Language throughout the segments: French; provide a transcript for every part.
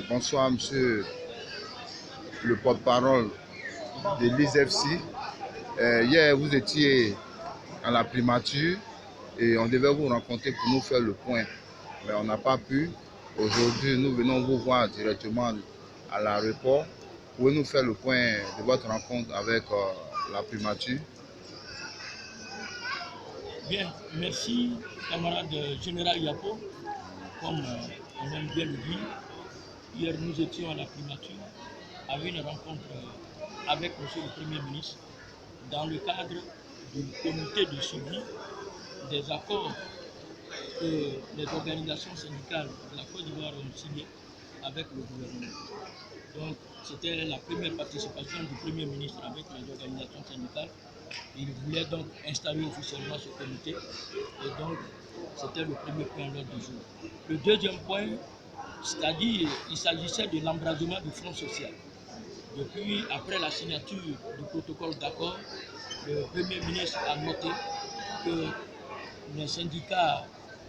Bonsoir, monsieur le porte-parole de l'ISFC. Hier, vous étiez à la primature et on devait vous rencontrer pour nous faire le point, mais on n'a pas pu. Aujourd'hui, nous venons vous voir directement à l'aéroport. Pouvez nous faire le point de votre rencontre avec la primature? Bien, merci camarade général Yapo. Comme on aime bien le dire, hier nous étions à la primature à une rencontre avec monsieur le Premier ministre dans le cadre du comité de suivi des accords que les organisations syndicales de la Côte d'Ivoire ont signés avec le gouvernement. Donc c'était la première participation du Premier ministre avec les organisations syndicales. Il voulait donc installer officiellement ce comité et donc c'était le premier point à l'ordre du jour. Le deuxième point, c'est-à-dire il s'agissait de l'embrasement du Front social. Depuis, après la signature du protocole d'accord, le Premier ministre a noté que les syndicats,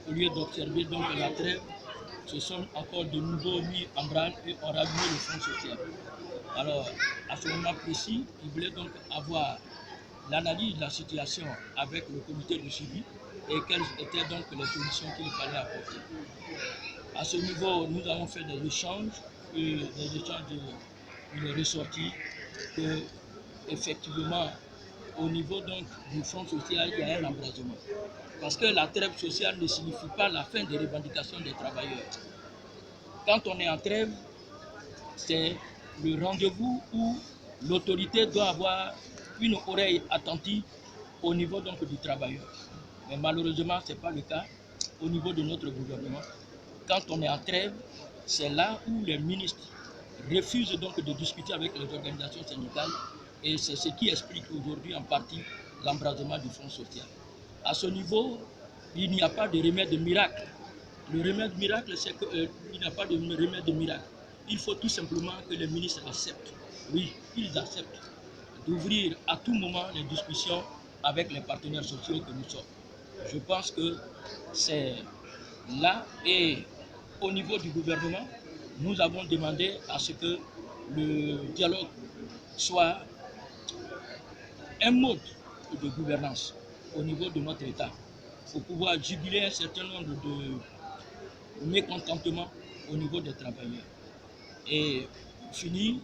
au lieu d'observer donc la trêve, se sont encore de nouveau mis en branle et ont rallumé le Front social. Alors, à ce moment précis, il voulait donc avoir l'analyse de la situation avec le comité de suivi et quelles étaient donc les solutions qu'il fallait apporter. À ce niveau, nous avons fait des échanges et des échanges, il est ressorti que effectivement, au niveau donc du Front social, il y a un embrasement. Parce que la trêve sociale ne signifie pas la fin des revendications des travailleurs. Quand on est en trêve, c'est le rendez-vous où l'autorité doit avoir une oreille attentive au niveau donc du travailleur. Mais malheureusement, ce n'est pas le cas au niveau de notre gouvernement. Quand on est en trêve, c'est là où les ministres refusent donc de discuter avec les organisations syndicales et c'est ce qui explique aujourd'hui en partie l'embrasement du Front social. À ce niveau, il n'y a pas de remède miracle. Le remède miracle, c'est qu'il n'y a pas de remède miracle. Il faut tout simplement que les ministres acceptent, oui, ils acceptent d'ouvrir à tout moment les discussions avec les partenaires sociaux que nous sommes. Je pense que c'est là et au niveau du gouvernement, nous avons demandé à ce que le dialogue soit un mode de gouvernance au niveau de notre État pour pouvoir juguler un certain nombre de mécontentements au niveau des travailleurs. Et fini,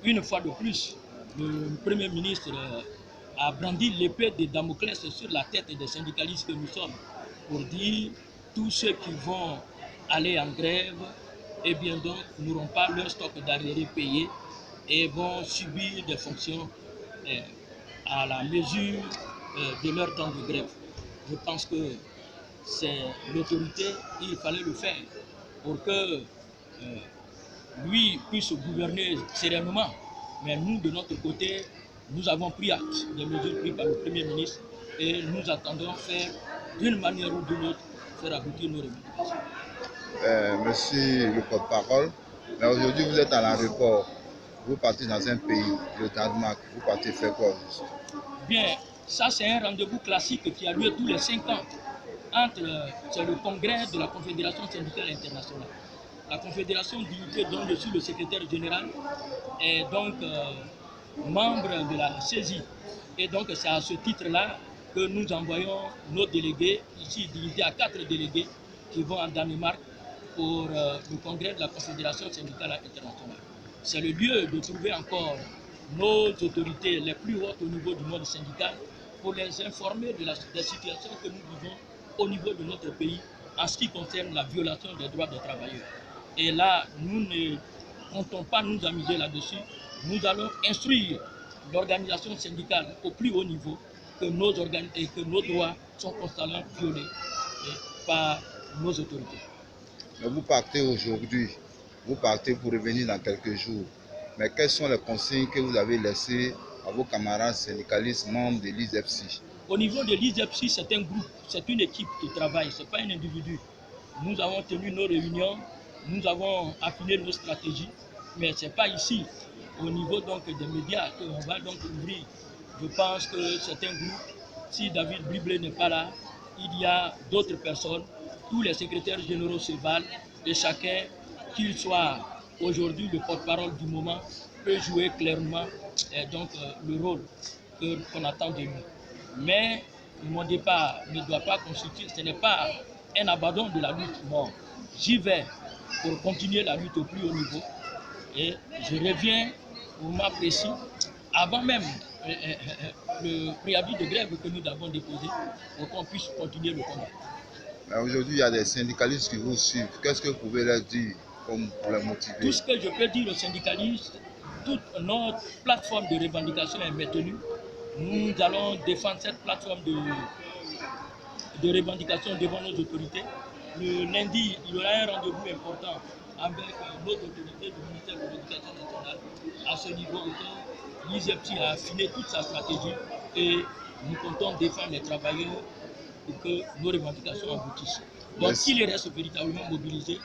une fois de plus, le Premier ministre a brandi l'épée de Damoclès sur la tête des syndicalistes que nous sommes pour dire tous ceux qui vont aller en grève, eh bien donc n'auront pas leur stock d'arriérés payés et vont subir des fonctions à la mesure de leur temps de grève. Je pense que c'est l'autorité, il fallait le faire pour que lui puisse gouverner sereinement. Mais nous, de notre côté, nous avons pris acte des mesures prises par le Premier ministre et nous attendons faire d'une manière ou d'une autre, faire aboutir nos revendications. Monsieur le porte-parole, aujourd'hui vous êtes à l'aéroport, vous partez dans un pays, le Danemark, vous partez faire quoi? Bien, ça c'est un rendez-vous classique qui a lieu tous les 5 ans. C'est le congrès de la Confédération syndicale internationale. La Confédération d'unité dont je suis le secrétaire général est donc membre de la CESI. Et donc c'est à ce titre-là que nous envoyons nos délégués, ici divisés à 4 délégués, qui vont en Danemark pour le congrès de la Confédération syndicale internationale. C'est le lieu de trouver encore nos autorités les plus hautes au niveau du monde syndical pour les informer de la situation que nous vivons au niveau de notre pays en ce qui concerne la violation des droits des travailleurs. Et là, nous ne comptons pas nous amuser là-dessus. Nous allons instruire l'organisation syndicale au plus haut niveau que nos droits sont constamment violés par nos autorités. Mais vous partez aujourd'hui, vous partez pour revenir dans quelques jours. Mais quels sont les consignes que vous avez laissés à vos camarades syndicalistes membres de l'ISFC? Au niveau de l'ISFC, c'est un groupe, c'est une équipe qui travaille, ce n'est pas un individu. Nous avons tenu nos réunions, nous avons affiné nos stratégies, mais ce n'est pas ici, au niveau donc des médias, qu'on va donc ouvrir. Je pense que c'est un groupe. Si David Bliblé n'est pas là, il y a d'autres personnes. Tous les secrétaires généraux se valent et chacun qu'il soit aujourd'hui le porte-parole du moment, peut jouer clairement le rôle qu'on attend de lui. Mais mon départ ne doit pas constituer, ce n'est pas un abandon de la lutte. Non, j'y vais pour continuer la lutte au plus haut niveau. Et je reviens au moment précis, avant même le préavis de grève que nous avons déposé, pour qu'on puisse continuer le combat. Aujourd'hui, il y a des syndicalistes qui vous suivent. Qu'est-ce que vous pouvez leur dire comme pour les motiver? Tout ce que je peux dire aux syndicalistes, toute notre plateforme de revendication est maintenue. Nous allons défendre cette plateforme de revendication devant nos autorités. Le lundi, il y aura un rendez-vous important avec notre autorité du ministère de l'Éducation nationale. À ce niveau, l'ISEPSI a affiné toute sa stratégie et nous comptons défendre les travailleurs pour que nos revendications aboutissent. Donc, qu'il reste véritablement mobilisé,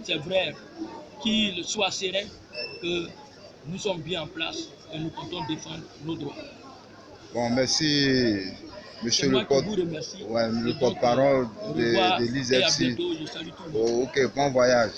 c'est vrai, qu'il soit serein, que nous sommes bien en place et nous comptons défendre nos droits. Bon, merci, monsieur le porte-parole de l'ISEPSI. Et à bientôt, je salue tout le monde. Ok, bon voyage.